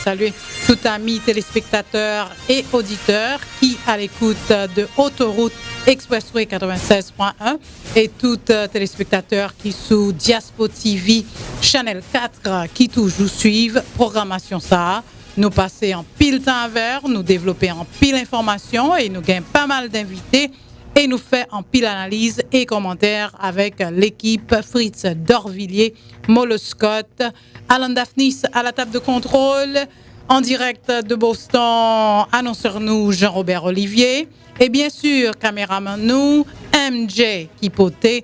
saluer tout amis téléspectateurs et auditeurs qui à l'écoute de Autoroute Expressway 96.1 et tout téléspectateurs qui sous Diaspo TV Channel 4 qui toujours suivent programmation ça. Nous passer en pile temps vert, nous développer en pile information et nous gagnons pas mal d'invités et nous fait en pile analyse et commentaires avec l'équipe Fritz Dorvillier, Molo Scott, Alan Daphnis à la table de contrôle, en direct de Boston, annonceur nous Jean-Robert Olivier et bien sûr caméraman nous MJ qui potait.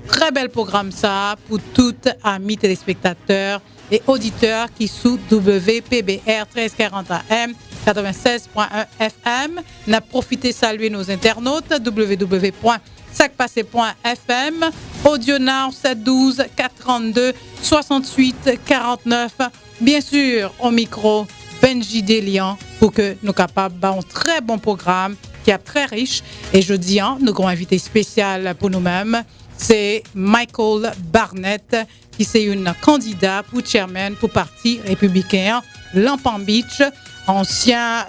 Très bel programme ça pour toutes amis téléspectateurs et auditeurs qui sous WPBR 1340 AM 96.1 FM. N'a profité saluer nos internautes www.sacpassé.fm, Audio Now 712 432 68 49. Bien sûr, au micro, Benji Delian pour que nous capables d'un très bon programme qui est très riche. Et jeudi, nous avons un invité spécial pour nous-mêmes. C'est Michael Barnett, qui c'est une candidate pour chairman pour parti républicain Lampang Beach, ancien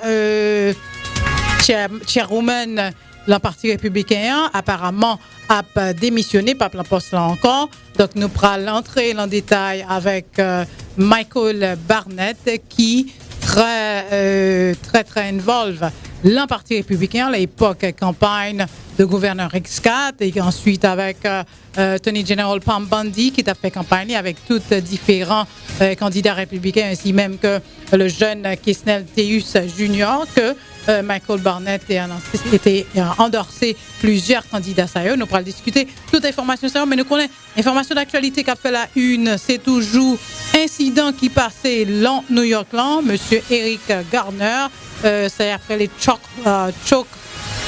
chairwoman le parti républicain, apparemment a démissionné, pas plein poste là encore. Donc nous prenons l'entrée en détail avec Michael Barnett qui très involve le parti républicain à l'époque campagne de gouverneur X4 et ensuite avec Attorney General Pam Bondi qui a fait campagne avec tous différents candidats républicains ainsi même que le jeune Kisnel Teus Jr. que Michael Barnett était endorsé plusieurs candidats ça y est, nous pourrons discuter toute information ça mais nous connaissons information d'actualité qui a fait la une, c'est toujours incident qui passait dans New York là, monsieur Eric Garner, c'est après les choke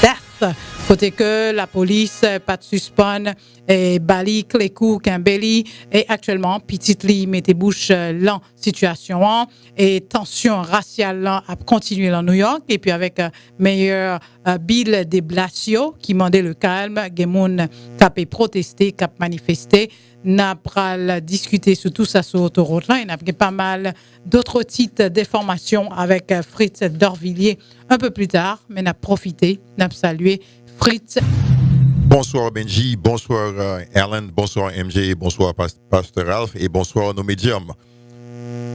death côté que la police pas de suspend et balik les coups Kimbelly et actuellement petite Lee mettait bouche dans situation et tension raciale a continué dans New York et puis avec meilleur Bill de Blasio qui demandait le calme Gemoun cap protester cap manifester n'a pas discuté sur tout ça sur autoroute là il y a pas mal d'autres titres d'informations avec Fritz Dorvillier un peu plus tard mais n'a profité n'a salué Fritz. Bonsoir Benji, bonsoir Alan, bonsoir MJ, bonsoir Pasteur Ralph et bonsoir nos médiums.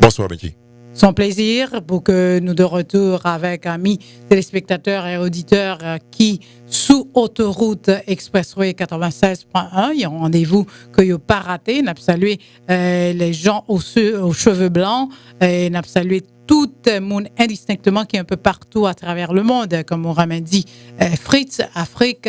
Bonsoir Benji. Son plaisir pour que nous de retour avec amis téléspectateurs et auditeurs qui sous autoroute Expressway 96.1, il y a un rendez-vous que vous pas raté, n'a salué les gens aux cheveux blancs et n'a salué tout le monde indistinctement qui est un peu partout à travers le monde, comme on ramène dit Fritz, Afrique,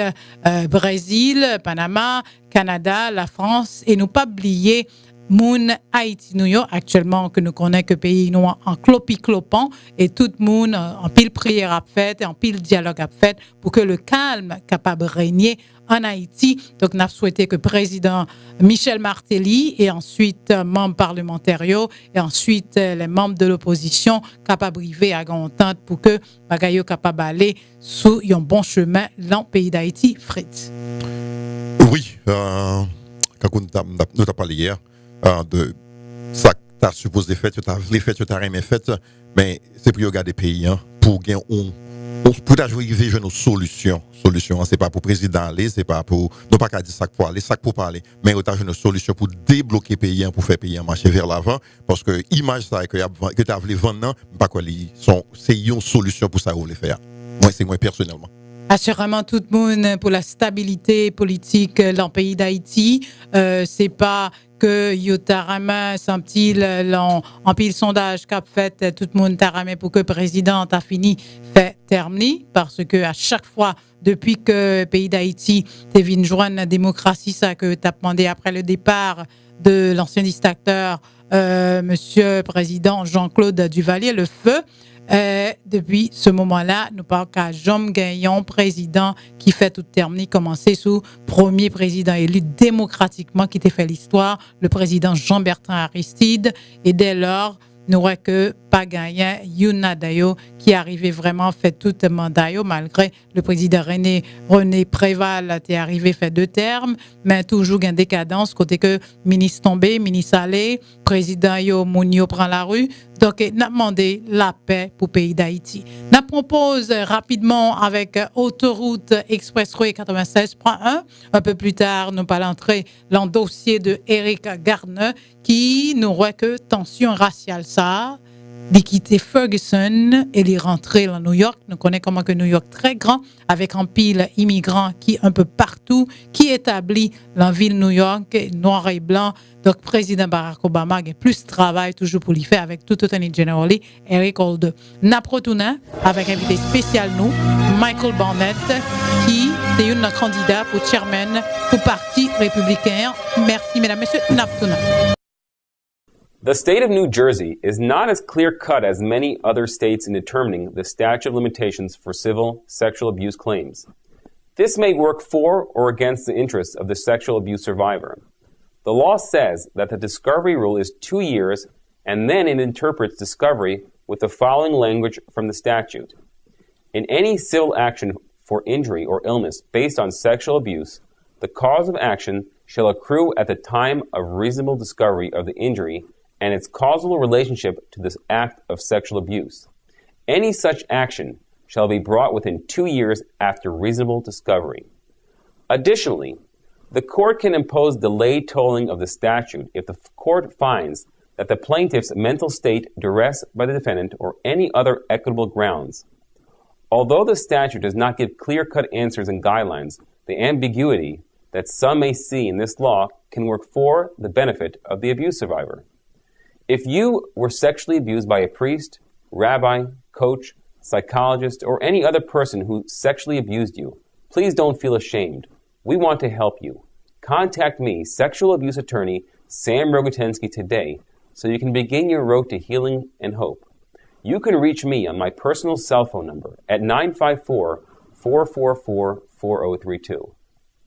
Brésil, Panama, Canada, la France et nous pas oublier Moun Haïti New York actuellement que nous connaissons que pays nous en clopi-clopant et tout le monde en pile prière à fait et en pile dialogue à fait pour que le calme capable régner en Haïti. Donc, nous avons souhaité que le président Michel Martelly et ensuite membres parlementaires et ensuite les membres de l'opposition capables d'arriver à entente pour que Bagayo capable d'aller sous un bon chemin dans le pays d'Haïti, Fritz. Oui, quand nous avons parlé hier de ça que tu as supposé faire, tu as fait, tu as rien fait, mais c'est pour regarder le pays, pour gagner pour arriver à une solution. Solution, c'est pas pour le président aller, c'est pas pour. Non pas qu'à dire ça pour aller, ça pour parler, mais on a une solution pour débloquer le pays, pour faire le pays marcher vers l'avant, parce que l'image que tu as voulu vendre, pas quoi, c'est une solution pour ça que vous voulez faire. Moi, c'est moi personnellement. Assurément tout le monde pour la stabilité politique dans le pays d'Haïti. C'est pas que Yotarama semble-t-il en pile sondage qu'a fait tout le monde taramé pour que le président a fini fait terminer parce que à chaque fois depuis que le pays d'Haïti est venu joindre la démocratie ça que tu as demandé après le départ de l'ancien dictateur monsieur président Jean-Claude Duvalier le feu. Depuis ce moment-là, nous parlons qu'à Jean Gagnon, président qui fait tout terminer, commencé sous premier président élu démocratiquement qui a fait l'histoire, le président Jean-Bertrand Aristide. Et dès lors, nous voyons que pas gagné Yuna Dayo qui arrivait vraiment fait tout le mandat malgré le président René Préval est arrivé fait 2 termes mais toujours une décadence côté que ministre tombé ministre allé président yo Mounio prend la rue donc n'a demandé la paix pour le pays d'Haïti. N'a propose rapidement avec autoroute expressway 96.1 un peu plus tard nous allons entrer dans le dossier de Eric Garner qui nous voit que tension raciale ça de quitter Ferguson et de rentrer dans New York. Nous connaissons comment que New York très grand avec un pile immigrants qui un peu partout qui établit la ville New York noir et blanc. Donc président Barack Obama a plus de travail toujours pour lui faire avec tout Attorney General Eric Holder. Naprotuna avec invité spécial nous Michael Barnett qui est un candidat pour chairman pour parti républicain. Merci mesdames messieurs Naprotuna. The state of New Jersey is not as clear-cut as many other states in determining the statute of limitations for civil sexual abuse claims. This may work for or against the interests of the sexual abuse survivor. The law says that the discovery rule is 2 years, and then it interprets discovery with the following language from the statute. In any civil action for injury or illness based on sexual abuse, the cause of action shall accrue at the time of reasonable discovery of the injury and its causal relationship to this act of sexual abuse. Any such action shall be brought within 2 years after reasonable discovery. Additionally, the court can impose delayed tolling of the statute if the court finds that the plaintiff's mental state duress by the defendant or any other equitable grounds. Although the statute does not give clear-cut answers and guidelines, the ambiguity that some may see in this law can work for the benefit of the abuse survivor. If you were sexually abused by a priest, rabbi, coach, psychologist, or any other person who sexually abused you, please don't feel ashamed. We want to help you. Contact me, sexual abuse attorney Sam Rogotensky, today so you can begin your road to healing and hope. You can reach me on my personal cell phone number at 954-444-4032.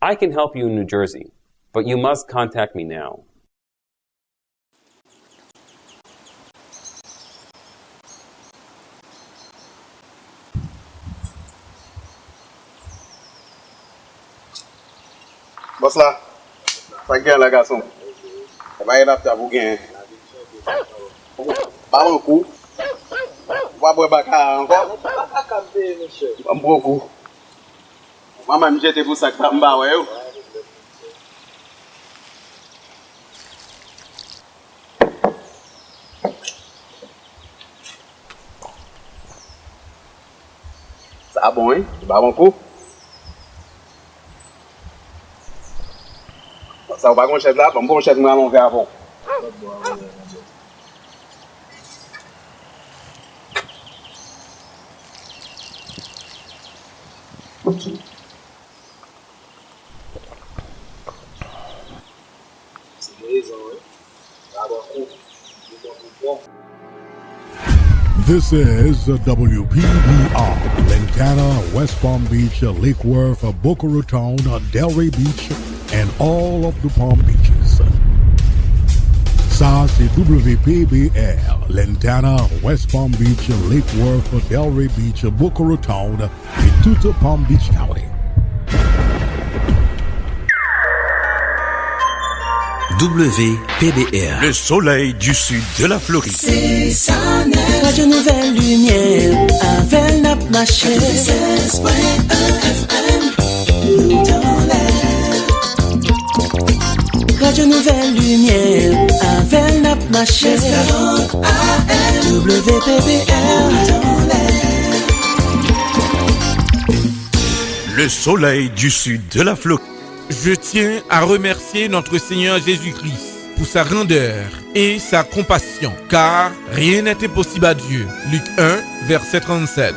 I can help you in New Jersey, but you must contact me now. Boss là, ça gagne la garçon. On va y adapter à vous gagner. Pas un coup. On va boire baka encore. Un bon coup. Maman me jette pour ça que t'as m'ba ouais. Ça bon hein? Pas un coup. Ça va pas chèque là, bon chèque moi on va avant. This is WPBR, Lantana, West Palm Beach, Lake Worth, Boca Raton, Delray Beach, and all of the Palm Beaches. Ça, c'est WPBR, Lantana, West Palm Beach, Lake Worth, Delray Beach, Boca Raton, et toute Palm Beach County. WPBR. Le soleil du sud de la Floride. C'est ça, Radio Nouvelle Lumière, avec la marché. 16.1 FM, nous dans l'air. Radio Nouvelle Lumière, avec la marché. 40 AM, WPBR, dans l'air. Le soleil du sud de la Floride. Je tiens à remercier notre Seigneur Jésus-Christ pour sa grandeur et sa compassion, car rien n'est impossible à Dieu. Luc 1, verset 37.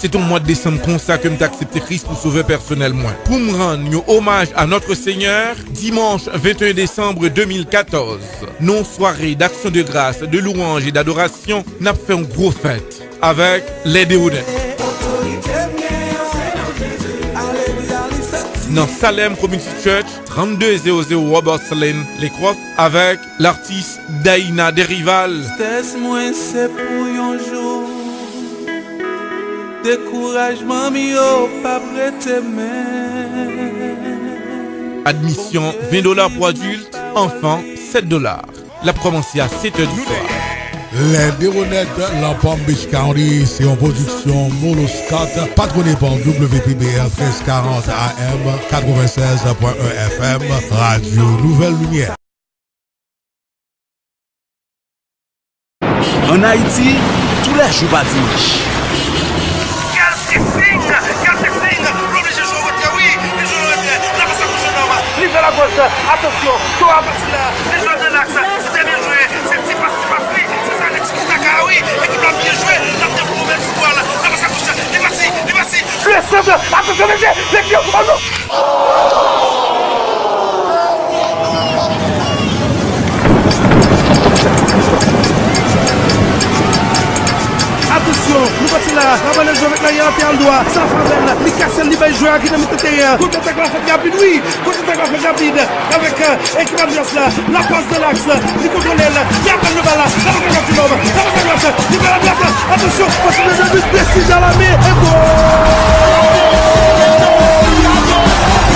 C'est au mois de décembre comme ça que j'ai accepté Christ pour sauver personnellement. Pour me rendre un hommage à notre Seigneur, dimanche 21 décembre 2014, nos soirées d'action de grâce, de louange et d'adoration, n'a fait une grosse fête avec les Déodènes. dans Salem Community Church, 3200 Roberts Lane, Les Crofts, avec l'artiste Daina Derival. Moi, c'est pour un jour. Découragement, mio, pas prêter main. Admission $20 pour adultes, enfants $7. La commencé à 7h du soir. Les Déronettes, la Palm Beach County, c'est en production Molo Scott, patronné par WPBR 1340 AM, 96.1 FM, Radio Nouvelle Lumière. En Haïti, tous les jours bâtis. Livre la gauche, attention, toi à partir là, les joueurs de l'axe, c'était bien joué, c'est petit passe-lui, c'est ça, les petits Takaoui, équipe a bien joué, la bien pour mettre le football, la passe à gauche, il est parti, le centre, attention les pieds, oh non! Attention, nous passons là, avant le jeu avec la Yara Pierre Aldoa, sans Favel, les Cassel, les belles joueurs qui ne mettent derrière, contre-attaque la fête rapide, oui, contre-attaque la fête rapide, avec équipe ambiance là, la passe de l'axe, Nico Colel, il appelle le ballon, la passe à gauche, la passe à gauche, il va la droite, attention, passe de but, précis dans la main, et goal!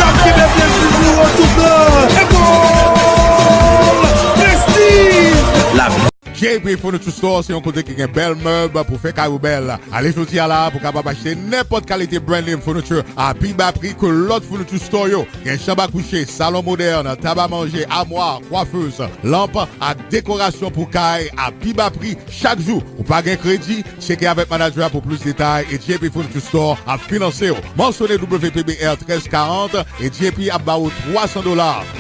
La qui vient bien toujours au tout nord, et goal! Prestige! La JP Furniture Store, c'est un côté qui a un bel meuble pour faire carreau belle. Allez sortir là pour capable acheter n'importe qualité brand name furniture à plus bas prix que l'autre Furniture Store. Il y a un chambre à coucher, salon moderne, table à manger, armoire, coiffeuse, lampe à décoration pour caille à plus bas prix chaque jour. Ou pas gain crédit, checkez avec manager pour plus de détails et JP Furniture Store à financer. Mentionnez WPBR 1340 et JP a barré $300.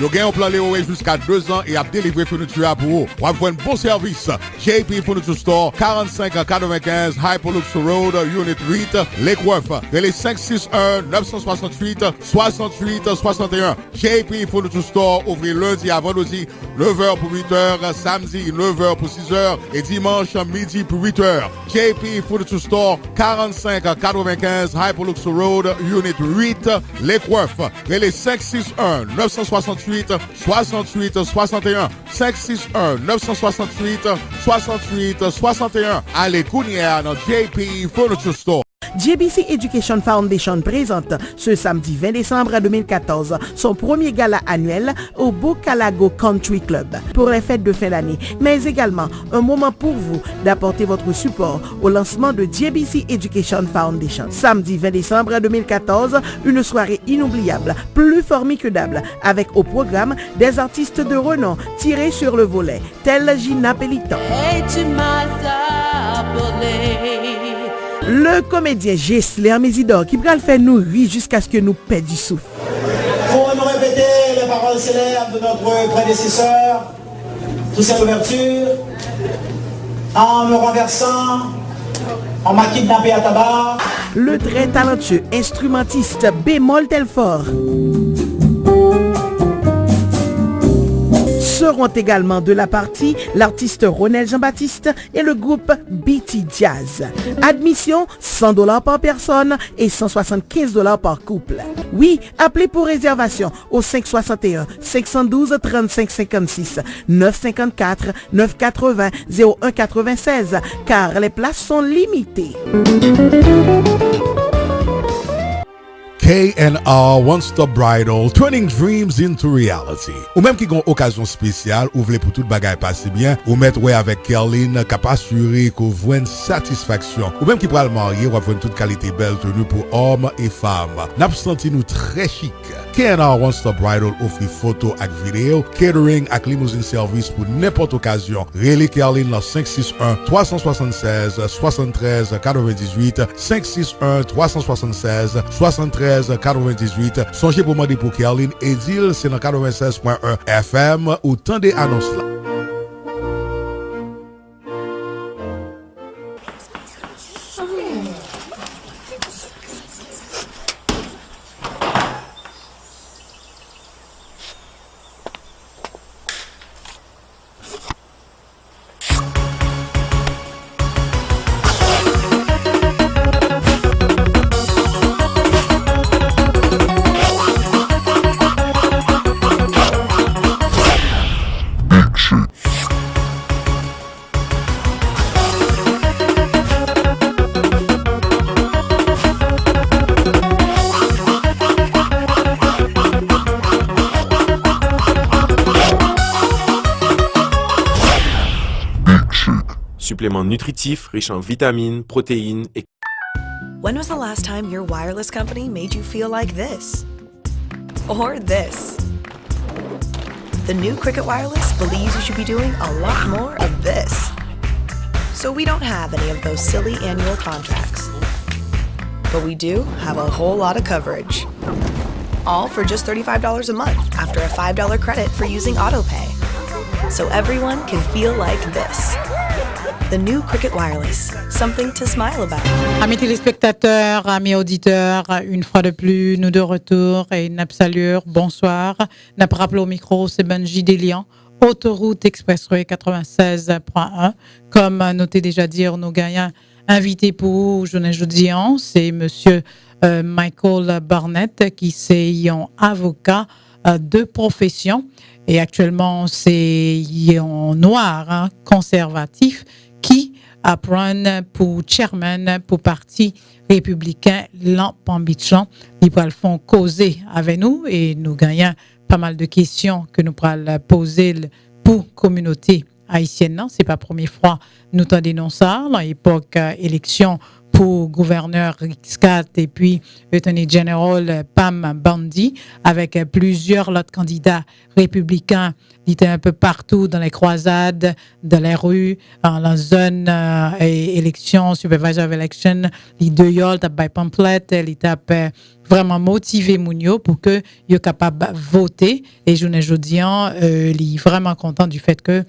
Vous gagnez un plan Léo jusqu'à 2 ans et a délivré furniture pour vous. Vous avez un bon service. JP Furniture Store, 4595 Hyperlux Road, Unit 8, Lakeworth. Les 561-968-68-61. JP Furniture Store, ouvert lundi à vendredi, 9h pour 8h, samedi 9h pour 6h et dimanche midi pour 8h. JP Furniture Store, 4595 Hyperlux Road, Unit 8, Lakeworth. Les 561-968-68-61. 561-968-68-61. Allez, Kounière dans JP Furniture Store. JBC Education Foundation présente ce samedi 20 décembre 2014 son premier gala annuel au Bocalago Country Club pour les fêtes de fin d'année, mais également un moment pour vous d'apporter votre support au lancement de JBC Education Foundation. Samedi 20 décembre 2014, une soirée inoubliable, plus formidable, avec au programme des artistes de renom tirés sur le volet, tels Gina Pelliton. Hey, le comédien Ghislain Mésidor qui va le faire nous rire jusqu'à ce que nous perdons du souffle. Pour nous répéter les paroles célèbres de notre prédécesseur, sous cette ouverture, en me renversant, on m'a kidnappé à tabac. Le très talentueux instrumentiste Bémol Telfort. Seront également de la partie l'artiste Ronel Jean-Baptiste et le groupe BT Jazz. Admission $100 par personne et $175 par couple. Oui, appelez pour réservation au 561 512 35 56 954 980 01 96 car les places sont limitées. K&R One Stop Bridal, turning dreams into reality. Ou même qui ont occasion spéciale, ou voulez pour toute bagaille passer bien, ou mettre ouais avec Kerline, qui a assuré qu'on voit une satisfaction. Ou même qui pourra le marier, ou avoir une toute qualité belle tenue pour hommes et femmes. N'a pas senti nous très chic. K&R One Stop Bridal offre photo avec vidéo, catering avec limousine service pour n'importe occasion. Relais Kerline dans 561 376 73 98 561 376 73 98. Songez pour demander pour Kerline et dire c'est dans 96.1 FM ou tendez annonce là. supplément nutritif riche en vitamines, protéines et... When was the last time your wireless company made you feel like this? Or this? The new Cricket Wireless believes you should be doing a lot more of this. So we don't have any of those silly annual contracts. But we do have a whole lot of coverage. All for just $35 a month after a $5 credit for using AutoPay. So everyone can feel like this. The new Cricket Wireless, something to smile about. Amis téléspectateurs, amis auditeurs, une fois de plus, nous de retour et n'a saluer, bonsoir. N'a rappelé au micro, c'est Benji Delian, Autoroute Expressway 96.1. Comme noté déjà dire, nous gagnons invité pour jeudi, c'est monsieur Michael Barnett, qui est un avocat de profession. Et actuellement, c'est un noir conservatif qui apprend pour chairman pour parti républicain l'Ampambichan. Ils le font causer avec nous et nous gagnons pas mal de questions que nous pourrons poser pour communauté haïtienne. Non, c'est pas la première fois nous t'en dénonçons ça. À l'époque élection pour gouverneur Rick Scott et puis Attorney General Pam Bondi avec plusieurs autres candidats républicains. Il était un peu partout dans les croisades, dans les rues, dans la zone élection, supervisor of election. Les deux yol t'a by pamphlet, il t'a vraiment motivé Mounio pour que il capable de voter. Et je dis, il est vraiment content du fait que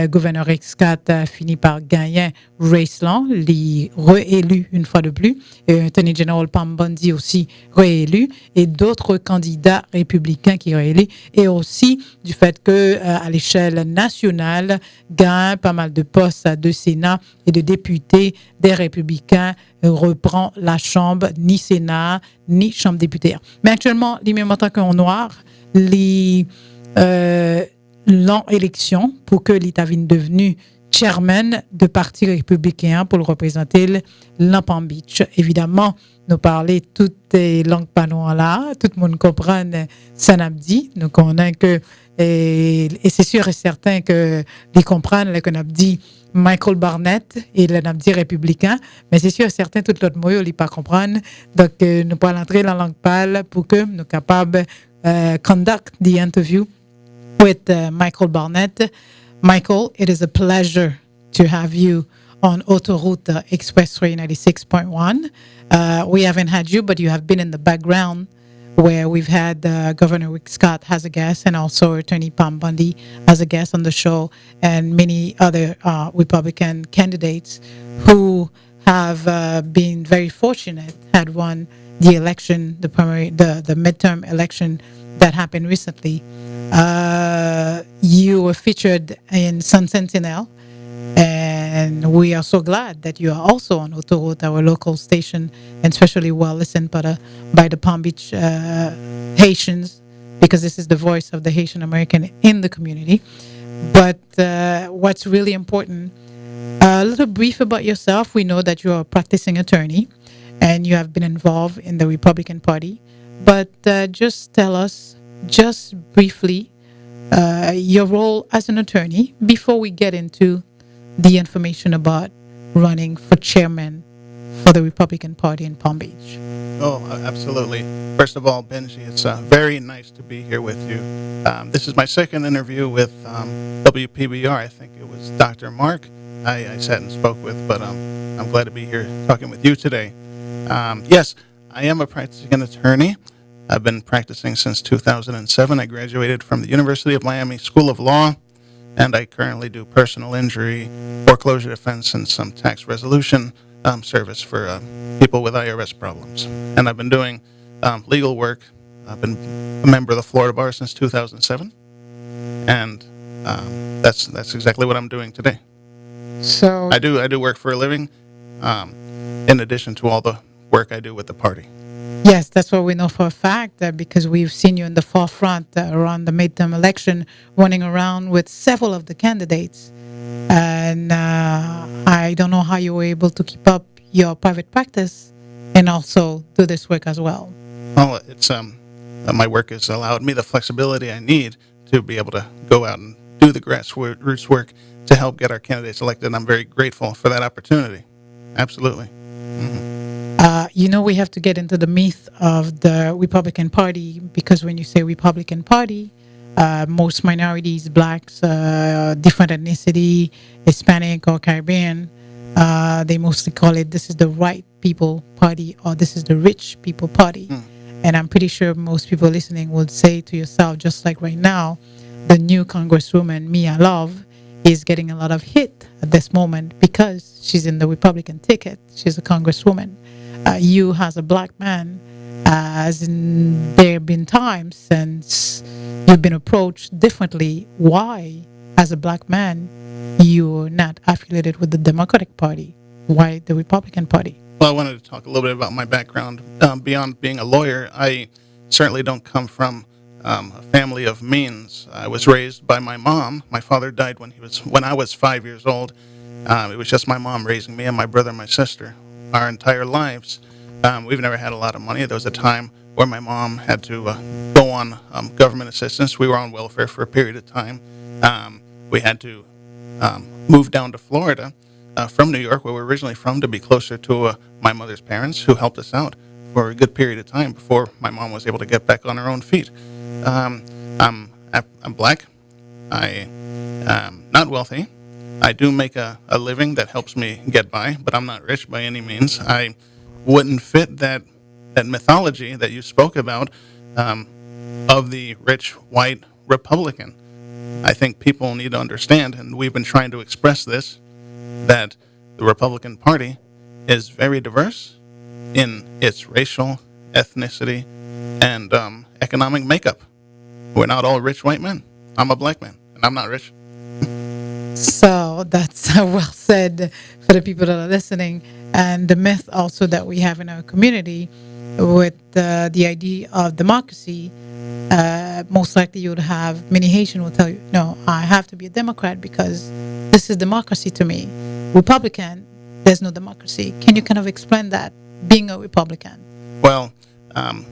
gouverneur Rick Scott a fini par gagner Raceland, il est réélu une fois de plus. Et Attorney General Pam Bondi aussi réélu et d'autres candidats républicains qui réélus et aussi du fait que à l'échelle nationale gagne pas mal de postes de Sénat et de députés des républicains reprend la chambre ni Sénat ni chambre députés. Mais actuellement, les mêmes en tant qu'en noir, les l'élection pour que l'État vienne devenu chairman de parti républicain pour le représenter l'Ampam Beach. Évidemment, nous parler toutes les langues panois là, tout le monde comprend ça n'a dit. Nous connaissons que et c'est sûr et certain que les comprennent le qu'on a dit Michael Barnett et le n'a dit républicain, mais c'est sûr et certain tout l'autre mot ils pas comprendre. Donc nous pourrons entrer dans la langue pâle pour que nous capables conduct the interview with Michael Barnett. Michael, it is a pleasure to have you on Autoroute Expressway 96.1. We haven't had you, but you have been in the background where we've had Governor Rick Scott as a guest and also Attorney Pam Bondi as a guest on the show and many other Republican candidates who have been very fortunate, had won the election, the primary, the midterm election that happened recently. You were featured in Sun Sentinel, and we are so glad that you are also on Autoroute, our local station, and especially well listened by the Palm Beach Haitians, because this is the voice of the Haitian American in the community. But what's really important, a little brief about yourself. We know that you are a practicing attorney, and you have been involved in the Republican Party. But just tell us, just briefly, your role as an attorney before we get into the information about running for chairman for the Republican Party in Palm Beach. Oh, absolutely. First of all, Benji, it's very nice to be here with you. This is my second interview with WPBR. I think it was Dr. Mark I sat and spoke with, but I'm glad to be here talking with you today. Yes, I am a practicing attorney. I've been practicing since 2007. I graduated from the University of Miami School of Law, and I currently do personal injury, foreclosure defense, and some tax resolution service for people with IRS problems. And I've been doing legal work. I've been a member of the Florida Bar since 2007, and that's exactly what I'm doing today. So I do work for a living, in addition to all the work I do with the party. Yes, that's what we know for a fact, because we've seen you in the forefront around the midterm election, running around with several of the candidates. And I don't know how you were able to keep up your private practice and also do this work as well. Well, it's my work has allowed me the flexibility I need to be able to go out and do the grassroots work to help get our candidates elected. And I'm very grateful for that opportunity. Absolutely. We have to get into the myth of the Republican Party, because when you say Republican Party, most minorities, blacks, different ethnicity, Hispanic or Caribbean, they mostly call it, this is the white people party, or this is the rich people party. And I'm pretty sure most people listening would say to yourself, just like right now, the new Congresswoman, Mia Love, is getting a lot of hit at this moment because she's in the Republican ticket. She's a Congresswoman. You, as a black man, there have been times since you've been approached differently. Why, as a black man, you're not affiliated with the Democratic Party? Why the Republican Party? Well, I wanted to talk a little bit about my background. Beyond being a lawyer, I certainly don't come from a family of means. I was raised by my mom. My father died when I was 5 years old. It was just my mom raising me and my brother and my sister our entire lives. We've never had a lot of money. There was a time where my mom had to go on government assistance. We were on welfare for a period of time. We had to move down to Florida from New York, where we were originally from, to be closer to my mother's parents, who helped us out for a good period of time before my mom was able to get back on her own feet. I'm black. I am not wealthy. I do make a living that helps me get by, but I'm not rich by any means. I wouldn't fit that mythology that you spoke about of the rich white Republican. I think people need to understand, and we've been trying to express this, that the Republican Party is very diverse in its racial, ethnicity, and economic makeup. We're not all rich white men. I'm a black man, and I'm not rich. So that's well said for the people that are listening. And the myth also that we have in our community with the idea of democracy, most likely you would have, many Haitians will tell you, no, I have to be a Democrat because this is democracy to me. Republican, there's no democracy. Can you kind of explain that, being a Republican? Well,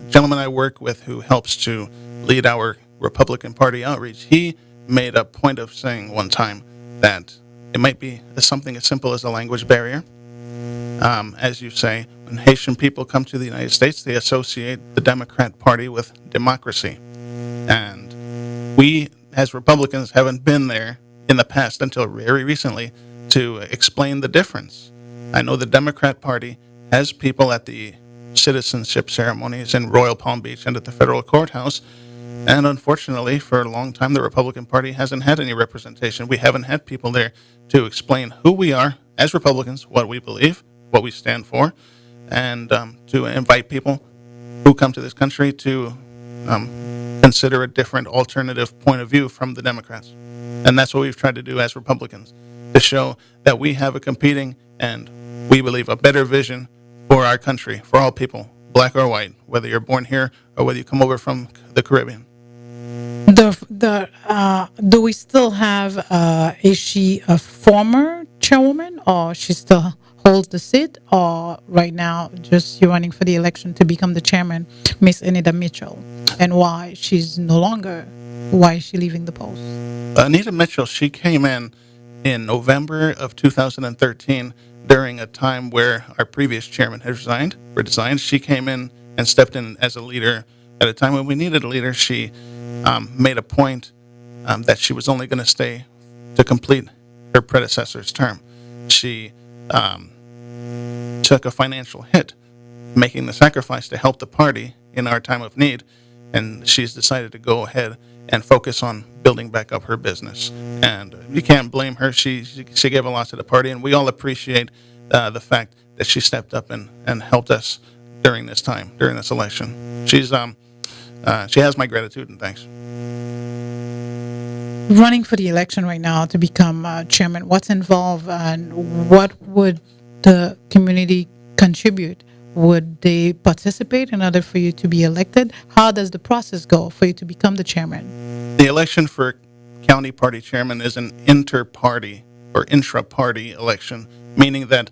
gentleman I work with who helps to lead our Republican Party outreach, he made a point of saying one time that it might be something as simple as a language barrier. As you say, when Haitian people come to the United States, they associate the Democrat Party with democracy. And we, as Republicans, haven't been there in the past until very recently to explain the difference. I know the Democrat Party has people at the citizenship ceremonies in Royal Palm Beach and at the federal courthouse. And unfortunately, for a long time, the Republican Party hasn't had any representation. We haven't had people there to explain who we are as Republicans, what we believe, what we stand for, and to invite people who come to this country to consider a different alternative point of view from the Democrats. And that's what we've tried to do as Republicans, to show that we have a competing and, we believe, a better vision for our country, for all people, black or white, whether you're born here or whether you come over from the Caribbean. Do we still have, is she a former chairwoman, or she still holds the seat, or right now just you're running for the election to become the chairman, Miss Anita Mitchell, and why she's no longer, why is she leaving the post? Anita Mitchell, she came in November of 2013 during a time where our previous chairman had resigned. She came in and stepped in as a leader at a time when we needed a leader. She made a point that she was only going to stay to complete her predecessor's term. She took a financial hit, making the sacrifice to help the party in our time of need, and she's decided to go ahead and focus on building back up her business. And you can't blame her. She gave a lot to the party, and we all appreciate the fact that she stepped up and helped us during this time, during this election. She has my gratitude and thanks. Running for the election right now to become chairman, what's involved and what would the community contribute? Would they participate in order for you to be elected? How does the process go for you to become the chairman? The election for county party chairman is an inter-party or intra-party election, meaning that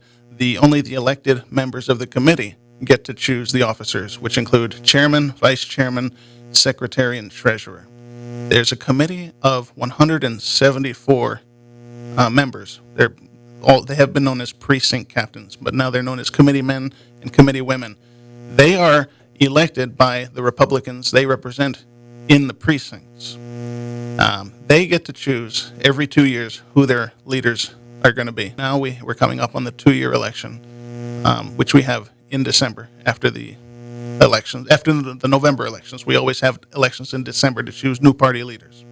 only the elected members of the committee get to choose the officers, which include chairman, vice chairman, secretary, and treasurer. There's a committee of 174 members. They have been known as precinct captains, but now they're known as committee men and committee women. They are elected by the Republicans they represent in the precincts. They get to choose every 2 years who their leaders are going to be. Now we're coming up on the 2-year election, which we have in December after the elections, after the November elections. We always have elections in December to choose new party leaders.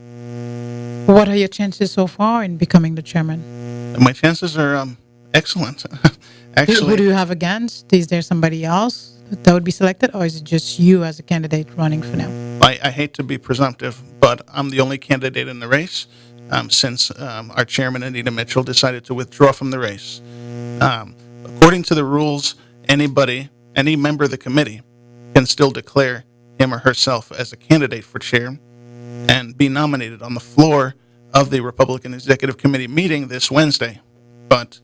What are your chances so far in becoming the chairman? My chances are excellent. Actually, who do you have against? Is there somebody else that would be selected, or is it just you as a candidate running for now? I hate to be presumptive, but I'm the only candidate in the race since our chairman, Anita Mitchell, decided to withdraw from the race. According to the rules, any member of the committee can still declare him or herself as a candidate for chair and be nominated on the floor of the Republican Executive Committee meeting this Wednesday. But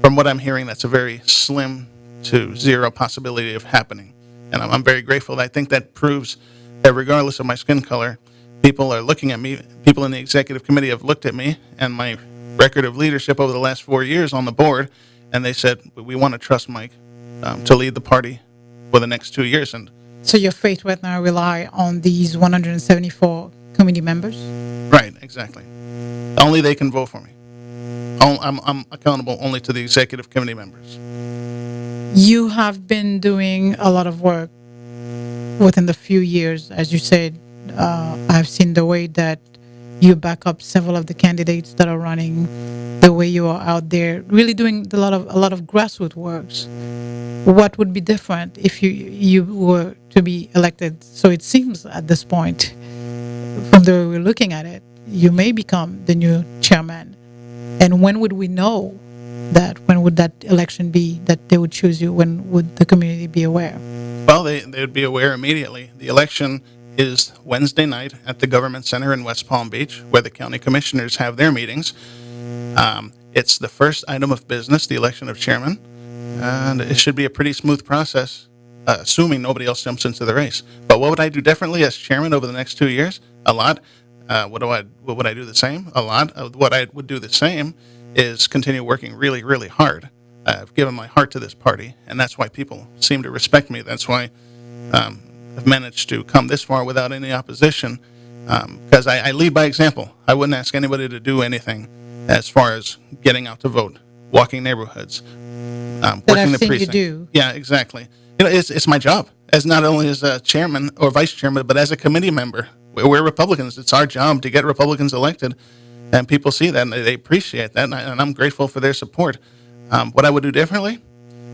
from what I'm hearing, that's a very slim to zero possibility of happening. And I'm very grateful. I think that proves that regardless of my skin color, people are looking at me. People in the Executive Committee have looked at me and my record of leadership over the last 4 years on the board, and they said, we want to trust Mike to lead the party for the next 2 years. And so your faith right now rely on these 174 committee members? Right, exactly. Only they can vote for me. I'm accountable only to the Executive Committee members. You have been doing a lot of work within the few years. As you said, I've seen the way that you back up several of the candidates that are running, the way you are out there really doing a lot of grassroots works. What would be different if you were to be elected? So it seems at this point, from the way we're looking at it, you may become the new chairman. And when would we know that? When would that election be that they would choose you? When would the community be aware? Well, they would be aware immediately. The election is Wednesday night at the Government Center in West Palm Beach, where the county commissioners have their meetings. It's the first item of business, the election of chairman, and it should be a pretty smooth process, assuming nobody else jumps into the race. But what would I do differently as chairman over the next 2 years? A lot. What would I do the same? A lot. What I would do the same is continue working really, really hard. I've given my heart to this party, and that's why people seem to respect me. That's why I've managed to come this far without any opposition, because I lead by example. I wouldn't ask anybody to do anything as far as getting out to vote, walking neighborhoods, working the precinct. You do. Yeah, exactly. It's my job, as not only as a chairman or vice chairman, but as a committee member. We're Republicans. It's our job to get Republicans elected, and people see that, and they appreciate that, and I'm grateful for their support. What I would do differently?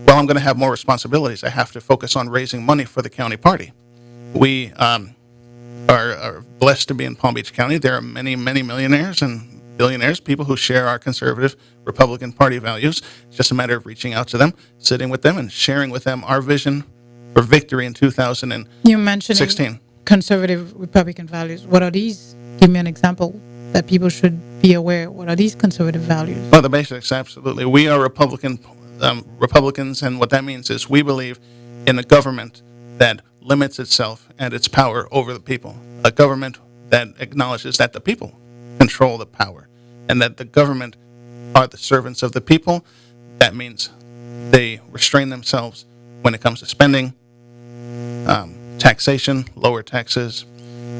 Well, I'm going to have more responsibilities. I have to focus on raising money for the county party. We are blessed to be in Palm Beach County. There are many, many millionaires and billionaires, people who share our conservative Republican Party values. It's just a matter of reaching out to them, sitting with them, and sharing with them our vision for victory in 2016. You mentioned conservative Republican values. What are these? Give me an example that people should be aware. What are these conservative values? Well, the basics, absolutely. We are Republicans, and what that means is we believe in a government that limits itself and its power over the people. A government that acknowledges that the people control the power and that the government are the servants of the people. That means they restrain themselves when it comes to spending, taxation, lower taxes,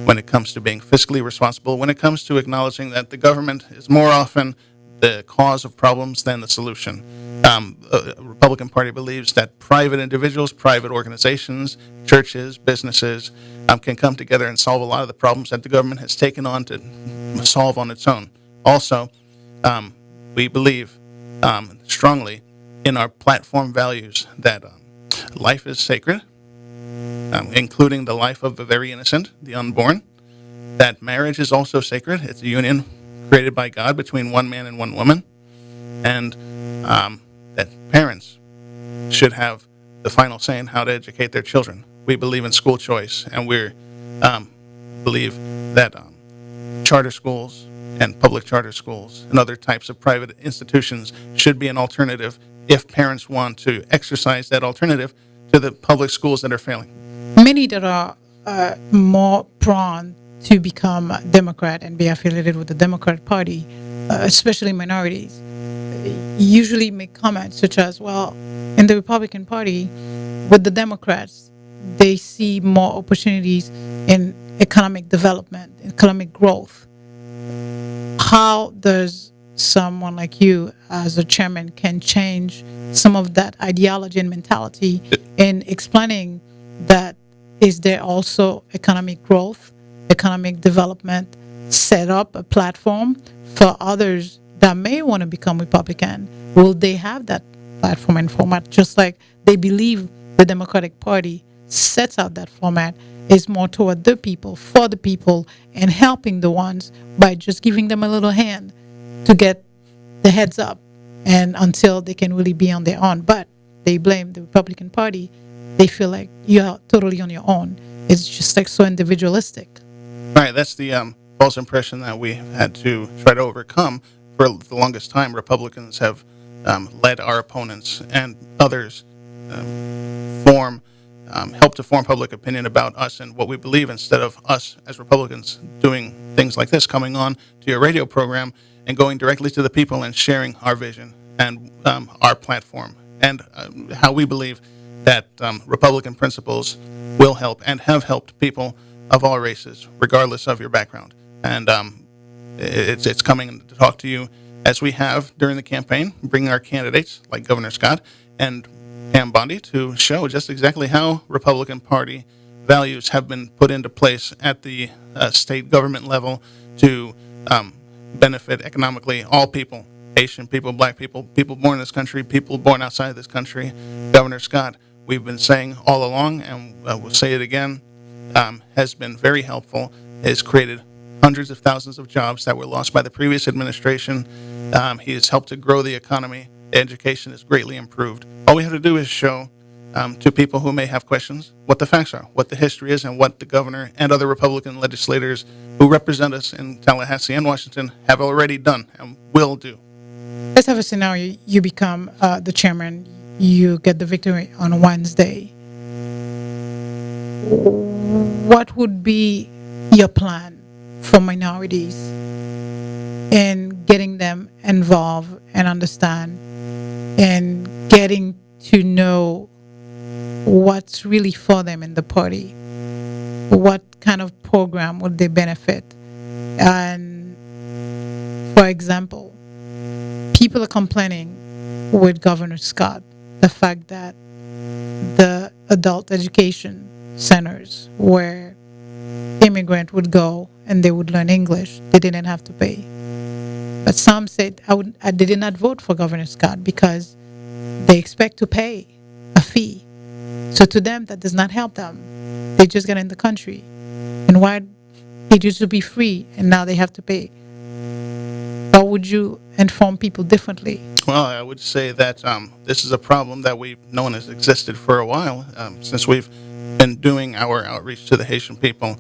when it comes to being fiscally responsible, when it comes to acknowledging that the government is more often the cause of problems than the solution. The Republican Party believes that private individuals, private organizations, churches, businesses can come together and solve a lot of the problems that the government has taken on to solve on its own. Also, we believe strongly in our platform values that life is sacred, including the life of the very innocent, the unborn, that marriage is also sacred. It's a union created by God between one man and one woman, and that parents should have the final say in how to educate their children. We believe in school choice, and we believe that charter schools and public charter schools and other types of private institutions should be an alternative if parents want to exercise that alternative to the public schools that are failing. Many that are more prone to become Democrat and be affiliated with the Democrat Party especially minorities, usually make comments such as, well, in the Republican Party, with the Democrats, they see more opportunities in economic development, economic growth. How does someone like you, as a chairman, can change some of that ideology and mentality in explaining that is there also economic growth, economic development, set up a platform for others that may want to become Republican? Will they have that platform and format, just like they believe the Democratic Party sets out that format is more toward the people, for the people, and helping the ones by just giving them a little hand to get the heads up and until they can really be on their own. But they blame the Republican Party. They feel like you're totally on your own. It's just like so individualistic. Right, that's the false impression that we had to try to overcome. For the longest time, Republicans have led our opponents and others help to form public opinion about us and what we believe, instead of us as Republicans doing things like this, coming on to your radio program and going directly to the people and sharing our vision and our platform and how we believe that Republican principles will help and have helped people of all races, regardless of your background. And it's coming to talk to you as we have during the campaign, bringing our candidates like Governor Scott and Pam Bondi to show just exactly how Republican Party values have been put into place at the state government level to benefit economically all people, Haitian people, black people, people born in this country, people born outside of this country. Governor Scott, we've been saying all along, and we'll say it again, has been very helpful, has created hundreds of thousands of jobs that were lost by the previous administration. He has helped to grow the economy. Education is greatly improved. All we have to do is show to people who may have questions what the facts are, what the history is, and what the governor and other Republican legislators who represent us in Tallahassee and Washington have already done and will do. Let's have a scenario. You become the chairman. You get the victory on Wednesday. What would be your plan for minorities in getting them involved and understand and getting to know what's really for them in the party? What kind of program would they benefit? And for example, people are complaining with Governor Scott the fact that the adult education centers where immigrant would go and they would learn English, they didn't have to pay. But some said they did not vote for Governor Scott because they expect to pay a fee. So to them, that does not help them. They just got in the country. And why it used to be free and now they have to pay? Or would you inform people differently? Well, I would say that this is a problem that we've known has existed for a while. Since we've been doing our outreach to the Haitian people,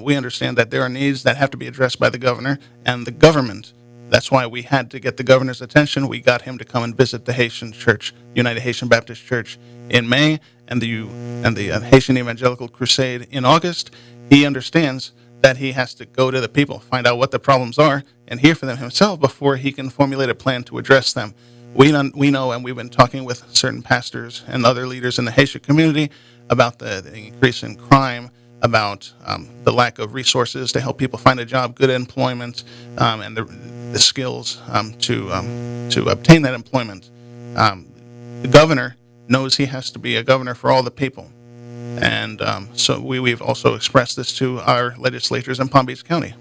we understand that there are needs that have to be addressed by the governor and the government. That's why we had to get the governor's attention. We got him to come and visit the Haitian Church, United Haitian Baptist Church, in May, and the Haitian Evangelical Crusade in August. He understands that he has to go to the people, find out what the problems are, and hear from them himself before he can formulate a plan to address them. We know, and we've been talking with certain pastors and other leaders in the Haitian community about the increase in crime, about the lack of resources to help people find a job, good employment, and the skills to obtain that employment. The governor knows he has to be a governor for all the people. And so we've also expressed this to our legislators in Palm Beach County,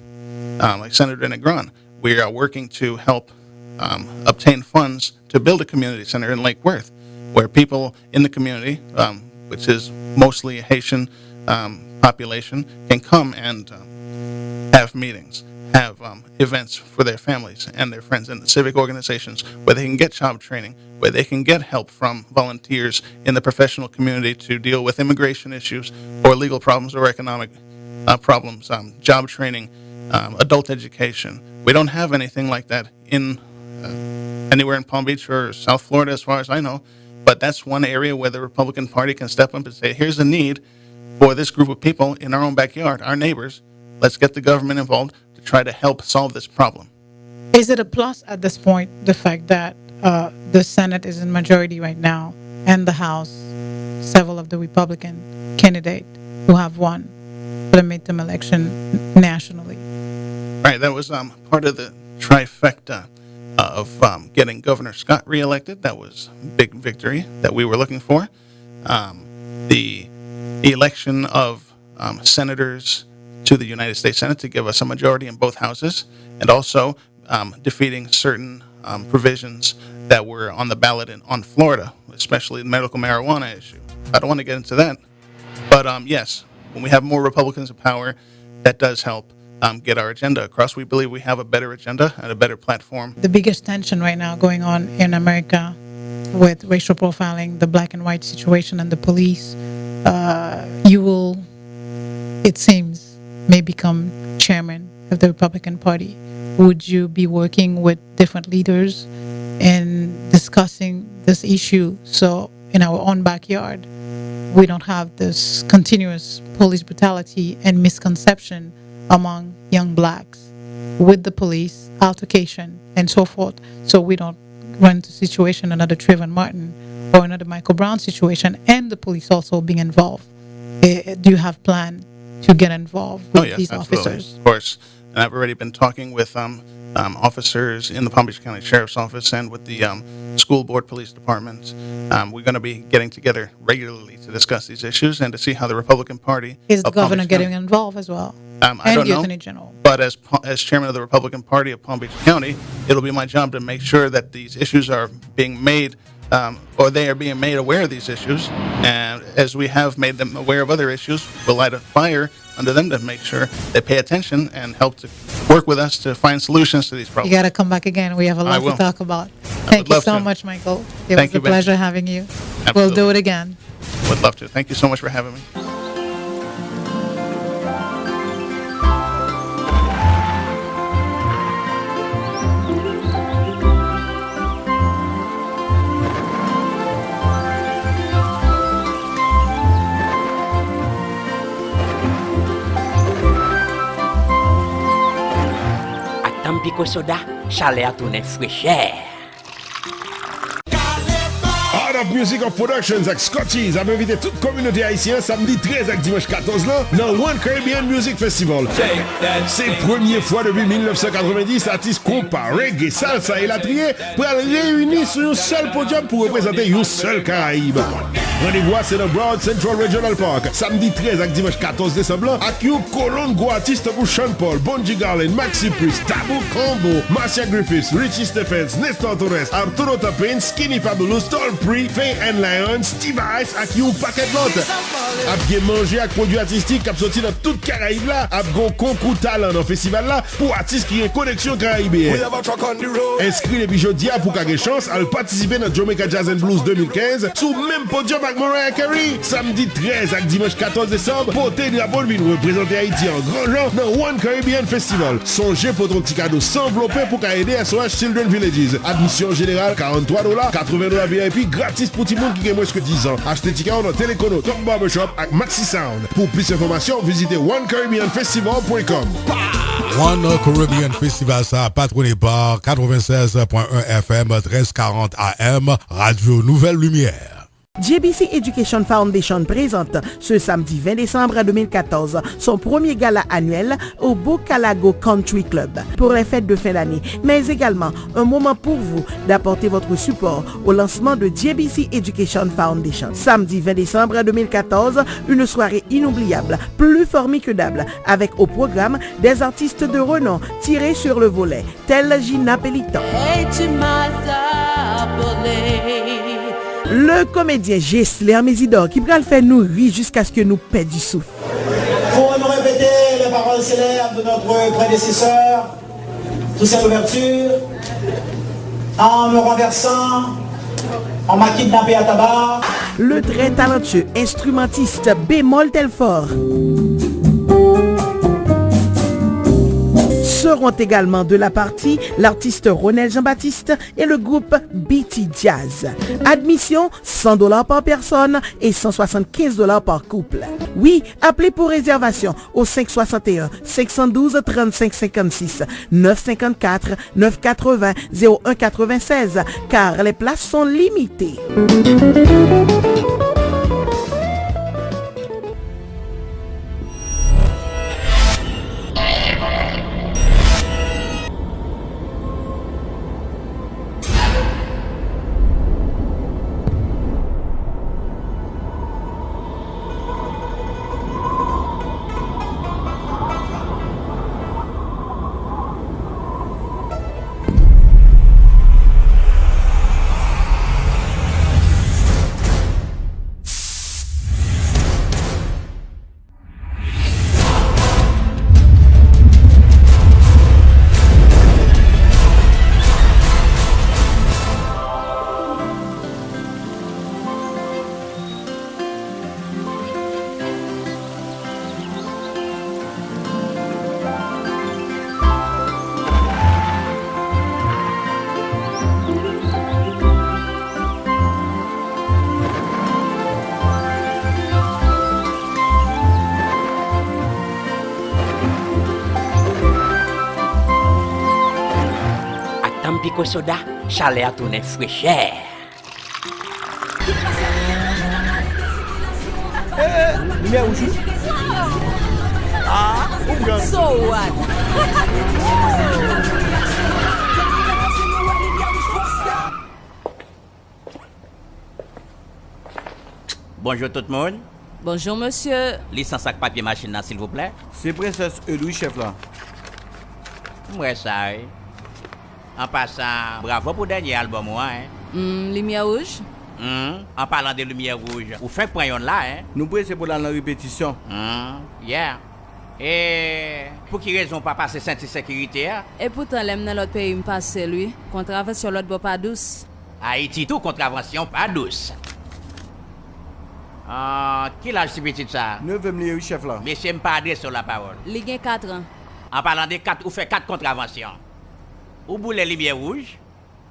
like Senator Negron. We are working to help obtain funds to build a community center in Lake Worth, where people in the community, which is mostly a Haitian population, can come and have meetings, have events for their families and their friends in the civic organizations, where they can get job training, where they can get help from volunteers in the professional community to deal with immigration issues or legal problems or economic problems, job training, adult education. We don't have anything like that in anywhere in Palm Beach or South Florida, as far as I know. But that's one area where the Republican Party can step up and say, here's a need for this group of people in our own backyard, our neighbors. Let's get the government involved to try to help solve this problem. Is it a plus at this point, the fact that the Senate is in majority right now and the House, several of the Republican candidates who have won the midterm election nationally? Right, that was part of the trifecta of getting Governor Scott reelected. That was a big victory that we were looking for. The election of senators to the United States Senate to give us a majority in both houses, and also defeating certain provisions that were on the ballot on Florida, especially the medical marijuana issue. I don't want to get into that, but yes, when we have more Republicans in power, that does help get our agenda across. We believe we have a better agenda and a better platform. The biggest tension right now going on in America with racial profiling, the black and white situation, and the police, you will, it seems, may become chairman of the Republican Party. Would you be working with different leaders and discussing this issue so in our own backyard we don't have this continuous police brutality and misconception among young blacks with the police, altercation, and so forth, so we don't run into situation another Trayvon Martin or another Michael Brown situation and the police also being involved? Do you have plan to get involved with these absolutely. officers? Of course. And I've already been talking with officers in the Palm Beach County Sheriff's Office and with the school board police departments. We're going to be getting together regularly to discuss these issues and to see how the Republican Party Is the of Palm governor Beach getting County- involved as well? I And don't the know. Attorney General. But as chairman of the Republican Party of Palm Beach County, it'll be my job to make sure that these issues are being made, or they are being made aware of these issues. And as we have made them aware of other issues, we'll light a fire under them to make sure they pay attention and help to work with us to find solutions to these You problems. got to come back again. We have a I lot will. to talk about. Thank you love so to. much, Michael. It Thank was a you, Ben. pleasure having you. We'll Absolutely. do it again. Would love to. Thank you so much for having me. Attends, pico soda, chalet à tourner fraîcheur. Art of Music of Productions ak Scotties a invité toute communauté haïtienne samedi 13 ak dimanche 14 là dans One Caribbean Music Festival. C'est première fois depuis 1990 artistes compas, reggae, salsa et latrier pour réunir sur un seul podium pour représenter une seule Caraïbe. Rendez-vous c'est dans Broad Central Regional Park samedi 13 ak dimanche 14 décembre ak une colonne gros artistes pour Sean Paul, Bonji Garland, Maxi Priest, Taboo Combo, Marcia Griffiths, Richie Stephens, Nestor Torres, Arturo Tapin, Skinny Fabulous, Tall Free, Faye and Lion, Steve Ice ak yon paquet l'autre. Ap gen manger ak produits artistiques kap sorti dans toute Caraïbe là, ap gon concours talent dans festival là pour artistes qui ont connexion caribéenne. Inscrit depuis jeudi pour gagner chance à participer dans Jamaica Jazz and Blues 2015 sous même podium avec Mariah Carey. Samedi 13 ak dimanche 14 décembre, porter drapeau vin représenter Haïti en grand genre dans One Caribbean Festival. Songez pour ton petit cadeau sans enveloppé pour aider à SOS Children Villages. Admission générale $43, $80 VIP gratis pour tout le monde qui a moins que 10 ans. Achetez ticket dans Télécono, Top Barbershop avec Maxi Sound. Pour plus d'informations, visitez onecaribbeanfestival.com. One Caribbean Festival, ça patronné par 96.1 FM, 1340 AM, Radio Nouvelle Lumière. JBC Education Foundation présente ce samedi 20 décembre 2014 son premier gala annuel au Bocalago Country Club pour les fêtes de fin d'année, mais également un moment pour vous d'apporter votre support au lancement de JBC Education Foundation. Samedi 20 décembre 2014, une soirée inoubliable, plus formidable, avec au programme des artistes de renom tirés sur le volet, tels Gina Pelliton. Le comédien Gessler Mésidor qui va le faire nous rire jusqu'à ce que nous perdons du souffle. Pour nous répéter les paroles célèbres de notre prédécesseur, sous cette ouverture, en me renversant, on m'a kidnappé à tabac. Le très talentueux instrumentiste Bémol Telfort. Ce Seront également de la partie l'artiste Ronel Jean-Baptiste et le groupe BT Jazz. Admission $100 par personne et $175 par couple. Oui, appelez pour réservation au 561 512 35 56 954 980 01 96 car les places sont limitées. Pico soda, chalet à tourner fraîcheur. Lumière rouge. Ah, so what? Bonjour tout le monde. Bonjour monsieur. Licence avec papier machine s'il vous plaît. C'est princesse Edoui chef là. Ouais ça. En passant, bravo pour le dernier album, hein? Lumière rouge? En parlant de lumière rouge, vous faites point là, hein? Nous pressons pour la répétition. Yeah. Et pour qui raison pas passer ceinture sécurité? Et pourtant, l'aime dans l'autre pays, me passe lui. Contravention l'autre bois pas douce. Haïti, tout contravention pas douce. Qui l'a si petit ça? 9e chef là. Monsieur me pas adresse sur la parole. Il a 4 ans. En parlant de 4, vous faites 4 contraventions. Ou boule les lumières rouges,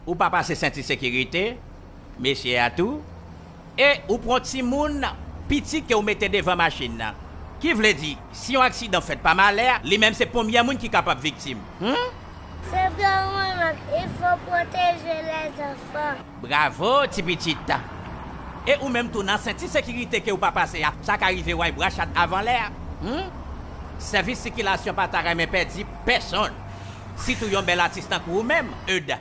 ou pas passer ceinture sécurité, messieurs à tout, et ou prend petit moun petit que vous mettez devant machine. Qui veut dire, si un accident fait pas mal l'air, les mêmes c'est premier moun qui est capable victime. C'est vraiment, il faut protéger les enfants. Bravo, petit petit. Et ou même tout dans ceinture sécurité que vous pas passer, ça qui arrive ouais brachat avant l'air. Service circulation pas ta mais perdu personne. Si tu es un bel artiste pour vous-même, Euda.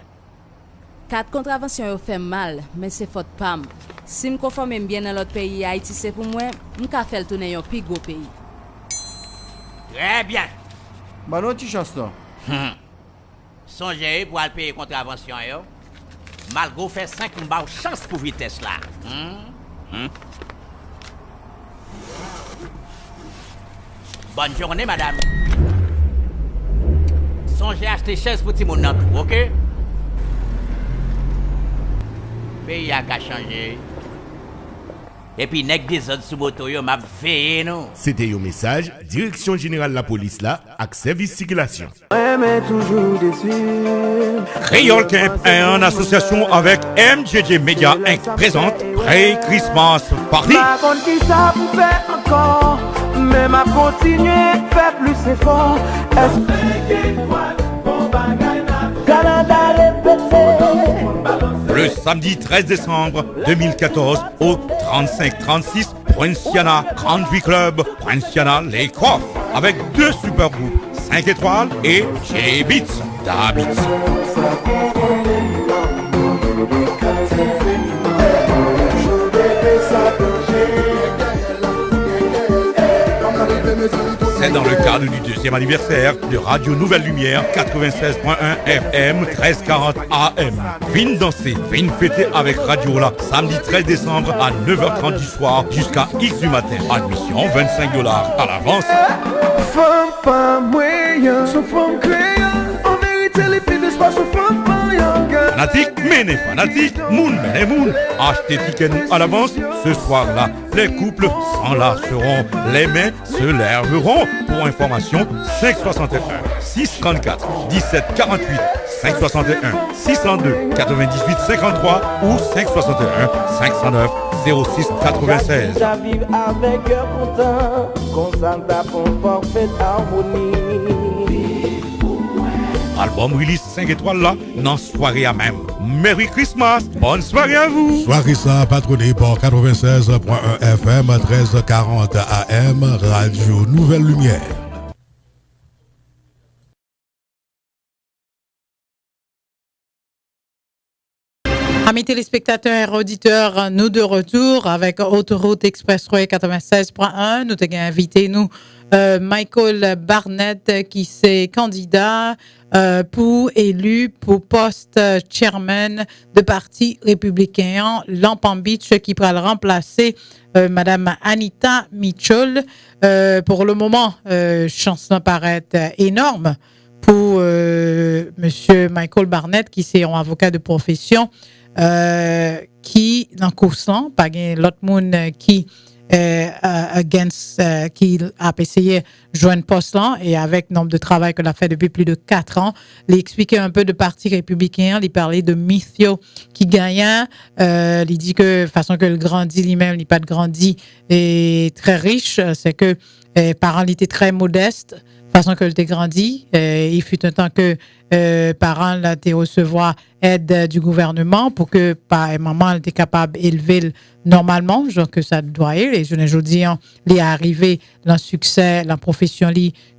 4 contraventions fait mal, mais c'est faute pam. Si je me conforme bien dans l'autre pays, Haïti c'est pour moi, je vais faire le tourner un plus gros pays. Très bien. Bah non, tu chances non. Songez pour aller payer contravention, yo. Malgré faire 5, on a chance pour vitesse là. Bonne journée, madame. Songez à acheter chaise pour tout le monde, ok? Pays a qu'à changer. Et puis, nek des autres sous moto, yo m'a veillé, non? C'était un message, Direction Générale de la Police là, avec service circulation. Creole Camp est en association avec MJJ Media Inc. présente Pré-Christmas Party. Mais m'a continué, fait plus effort. Le samedi 13 décembre 2014 au 3536 Poinciana Country Club, Poinciana Les Coffres, avec 2 super groupes, 5 étoiles et J-Beats d'Habits. C'est dans le cadre du 2e anniversaire de Radio Nouvelle Lumière 96.1 FM 1340 AM. Viens danser, viens fêter avec Radio là samedi 13 décembre à 9h30 du soir jusqu'à X du matin. Admission $25 à l'avance. Femme pas moyen, son femme créole, on mérite les filles d'espace, femme pas Fanatique, mais les fanatiques, moun, mais les moun. Achetez ticket nous à l'avance. Ce soir-là, les couples s'enlaceront, les mains se lèveront. Pour information, 561 634 1748 561 602 98 53 ou 561 509 06 96. J'arrive avec cœur content, concentre pour parfaite harmonie. Album release 5 étoiles là, dans soirée à même. Merry Christmas, bonne soirée à vous. Soirée ça patronné par 96.1 FM, 1340 AM, Radio Nouvelle Lumière. Amis téléspectateurs et auditeurs, nous de retour avec Autoroute Expressway 96.1. Nous t'avons invité, Michael Barnett, qui s'est candidat pour élu pour poste chairman de parti républicain Long Palm Beach, qui pourra le remplacer Madame Anita Mitchell. Pour le moment, chance paraît énorme pour Monsieur Michael Barnett, qui est un avocat de profession. Qui dans coursant pas l'autre monde qui qui a essayé joindre poste là et avec nombre de travail qu'il a fait depuis plus de 4 ans, il expliquait un peu de parti républicain, il parlait de Mithio qui gagnait, il dit que façon que le grandit lui-même, il pas de grandi et très riche, c'est que parents étaient très modestes. Façon que t'es grandi, il fut un temps que parents là t'es recevoir aide du gouvernement pour que maman était capable d'élever normalement, genre que ça doit être. Et je ne dis il est arrivé dans succès, la profession